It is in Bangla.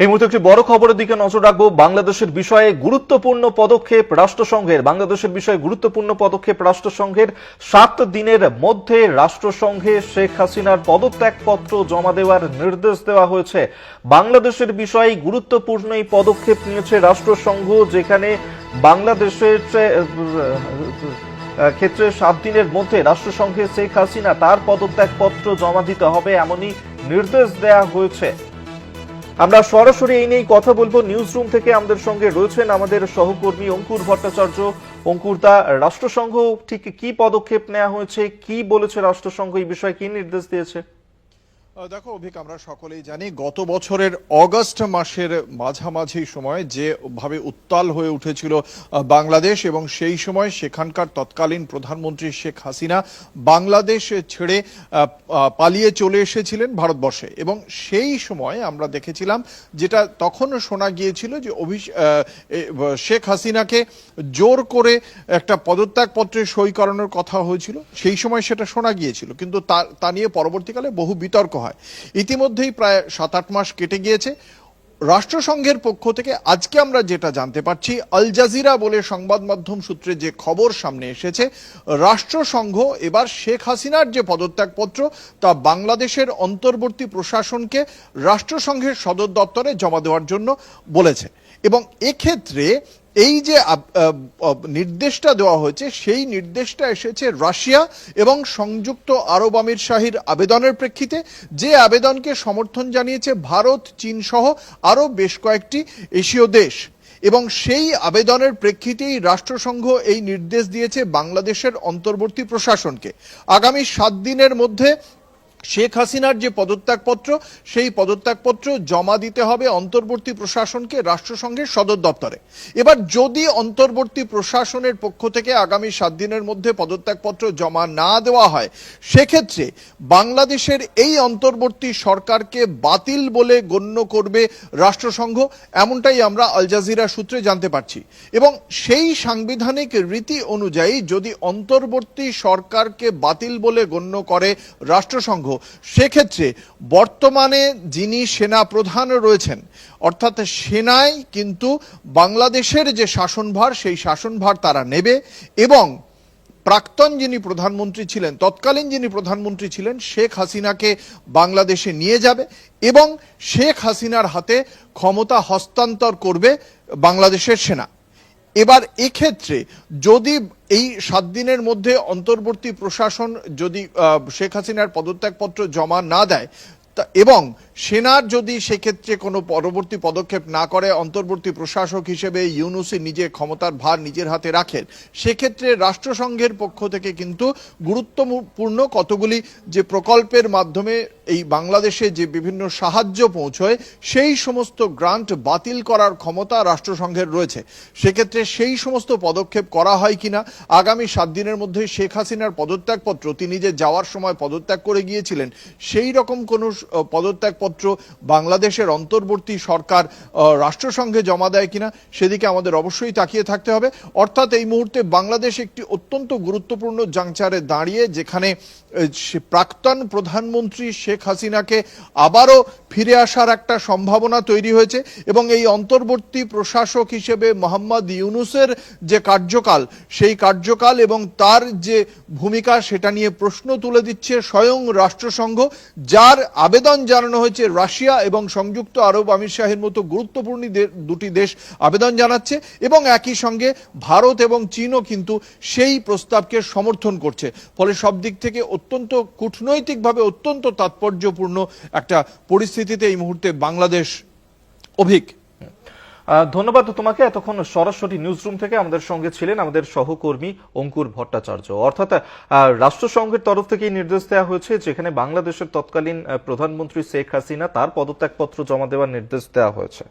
এই মুহূর্তে একটি বড় খবরের দিকে নজর রাখবো। বাংলাদেশের বিষয়ে গুরুত্বপূর্ণ পদক্ষেপ রাষ্ট্রসংঘের। বাংলাদেশের বিষয়ে গুরুত্বপূর্ণ পদক্ষেপ রাষ্ট্রসংঘের। 7 দিনের মধ্যে রাষ্ট্রসংঘে শেখ হাসিনার পদত্যাগপত্র জমা দেওয়ার নির্দেশ দেওয়া হয়েছে। বাংলাদেশের বিষয়ে গুরুত্বপূর্ণ এই পদক্ষেপ নিয়েছে রাষ্ট্রসংঘ, যেখানে বাংলাদেশের ক্ষেত্রে 7 দিনের মধ্যে রাষ্ট্রসংঘে শেখ হাসিনা তার পদত্যাগপত্র জমা দিতে হবে, এমনই নির্দেশ দেওয়া হয়েছে। আমরা সরাসরি এই নিয়ে কথা বলবো। নিউজ রুম থেকে আমাদের সঙ্গে রয়েছেন আমাদের সহকর্মী অঙ্কুর ভট্টাচার্য। অঙ্কুর, দা রাষ্ট্রসংঘ ঠিক কি পদক্ষেপ নেওয়া হয়েছে, কি বলেছে রাষ্ট্রসংঘ, এই বিষয়ে কি নির্দেশ দিয়েছে? দেখো অভিক, আমরা সকলেই জানি গত বছরের অগস্ট মাসের মাঝামাঝি সময় যে ভাবে উত্তাল হয়ে উঠেছিল বাংলাদেশ, এবং সেই সময় সেখানকার তৎকালীন প্রধানমন্ত্রী শেখ হাসিনা বাংলাদেশ ছেড়ে পালিয়ে চলে এসেছিলেন ভারতবর্ষে। এবং সেই সময় আমরা দেখেছিলাম, যেটা তখন শোনা গিয়েছিল, যে শেখ হাসিনাকে জোর করে একটা পদত্যাগপত্রে সই করানোর কথা হয়েছিল। সেই সময় সেটা শোনা গিয়েছিল, কিন্তু তা নিয়ে পরবর্তীকালে বহু বিতর্ক হয়। ইতিমধ্যেই প্রায় 7-8 মাস কেটে গিয়েছে। রাষ্ট্রসংঘের পক্ষ থেকে আজকে আমরা যেটা জানতে পারছি, আল জাজিরা বলে সংবাদ মাধ্যম সূত্রে যে খবর সামনে এসেছে, রাষ্ট্রসংঘ এবার শেখ হাসিনার যে পদত্যাগপত্র তা বাংলাদেশের অন্তর্বর্তী প্রশাসনকে রাষ্ট্রসংঘের সদর দপ্তরে জমা দেওয়ার জন্য বলেছে। এবং এক্ষেত্রে এই যে নির্দেশটা দেওয়া হয়েছে, সেই নির্দেশটা এসেছে রাশিয়া এবং সংযুক্ত আরব আমিরশাহীর আবেদনের প্রেক্ষিতে, যে আবেদনকে সমর্থন জানিয়েছে ভারত, চীন সহ আরও বেশ কয়েকটি এশীয় দেশ। এবং সেই আবেদনের প্রেক্ষিতেই রাষ্ট্রসংঘ এই নির্দেশ দিয়েছে বাংলাদেশের অন্তর্বর্তী প্রশাসনকে। আগামী 7 দিনের মধ্যে শেখ হাসিনার যে পদত্যাগপত্র, সেই পদত্যাগপত্র জমা দিতে হবে অন্তর্বর্তী প্রশাসনকে রাষ্ট্রসংঘের সদর দপ্তরে। এবার যদি অন্তর্বর্তী প্রশাসনের পক্ষ থেকে আগামী 7 দিনের মধ্যে পদত্যাগপত্র জমা না দেওয়া হয়, সেক্ষেত্রে বাংলাদেশের এই অন্তর্বর্তী সরকারকে বাতিল বলে গণ্য করবে রাষ্ট্রসংঘ, এমনটাই আমরা আল জাজিরা সূত্রে জানতে পারছি। এবং সেই সাংবিধানিক রীতি অনুযায়ী যদি অন্তর্বর্তী সরকারকে বাতিল বলে গণ্য করে রাষ্ট্রসংঘ, সেক্ষেত্রে বর্তমানে যিনি সেনা প্রধান রয়েছেন, অর্থাৎ সেনায় কিন্তু বাংলাদেশের যে শাসনভার, সেই শাসনভার তারা নেবে। এবং প্রাক্তন যিনি প্রধানমন্ত্রী ছিলেন, তৎকালীন যিনি প্রধানমন্ত্রী ছিলেন, শেখ হাসিনাকে বাংলাদেশে নিয়ে যাবে এবং শেখ হাসিনার হাতে ক্ষমতা হস্তান্তর করবে বাংলাদেশের সেনা। এবার এক্ষেত্রে যদি এই 7 দিনের মধ্যে অন্তর্বর্তী প্রশাসন যদি শেখ হাসিনার পদত্যাগপত্র জমা না দেয়, এবং সেনার যদি সেক্ষেত্রে কোনো পরবর্তী পদক্ষেপ না করে, অন্তর্বর্তী প্রশাসক হিসেবে ইউনূসই নিজে ক্ষমতার ভার নিজের হাতে রাখেন, সেক্ষেত্রে রাষ্ট্রসংঘের পক্ষ থেকে কিন্তু গুরুত্বপূর্ণ কতগুলি যে প্রকল্পের মাধ্যমে এই বাংলাদেশে যে বিভিন্ন সাহায্য পৌঁছয়, সেই সমস্ত গ্রান্ট বাতিল করার ক্ষমতা রাষ্ট্রসংঘের রয়েছে। সেক্ষেত্রে সেই সমস্ত পদক্ষেপ করা হয় কিনা, আগামী 7 দিনের মধ্যে শেখ হাসিনার পদত্যাগপত্র, তিনি যে যাওয়ার সময় পদত্যাগ করে গিয়েছিলেন, সেই রকম কোনো পদত্যাগপত্র বাংলাদেশের অন্তর্বর্তী সরকার রাষ্ট্রসংঘে জমা দেয় কিনা, সেদিকে আমাদের অবশ্যই তাকিয়ে থাকতে হবে। অর্থাৎ এই মুহূর্তে বাংলাদেশ একটি অত্যন্ত গুরুত্বপূর্ণ জাংচারে দাঁড়িয়ে, যেখানে প্রাক্তন প্রধানমন্ত্রী শেখ হাসিনাকে আবারও ফিরে আসার একটা সম্ভাবনা তৈরি হয়েছে। এবং এই অন্তর্বর্তী প্রশাসক হিসেবে মোহাম্মদ ইউনূসের যে কার্যকাল, সেই কার্যকাল এবং তার যে ভূমিকা, সেটা নিয়ে প্রশ্ন তুলে দিচ্ছে স্বয়ং রাষ্ট্রসংঘ, যার আবেদন জানানো হয়েছে রাশিয়া এবং সংযুক্ত আরব আমিরশাহীর মতো গুরুত্বপূর্ণ দুটি দেশ আবেদন জানাচ্ছে। এবং একই সঙ্গে ভারত এবং চীনও কিন্তু সেই প্রস্তাবকে সমর্থন করছে। ফলে সব দিক থেকে অত্যন্ত কূটনৈতিকভাবে অত্যন্ত তাৎপর্যপূর্ণ একটা পরিস্থিতিতে এই মুহূর্তে বাংলাদেশ। অভিক, ধন্যবাদ তোমাকে। এতক্ষণ সরাসরি নিউজ রুম থেকে আমাদের সঙ্গে ছিলেন আমাদের সহকর্মী অঙ্কুর ভট্টাচার্য। অর্থাৎ রাষ্ট্রসংঘের তরফ থেকে নির্দেশ দেওয়া হয়েছে, যেখানে বাংলাদেশের তৎকালীন প্রধানমন্ত্রী শেখ হাসিনা তার পদত্যাগপত্র জমা দেওয়ার নির্দেশ দেওয়া হয়েছে।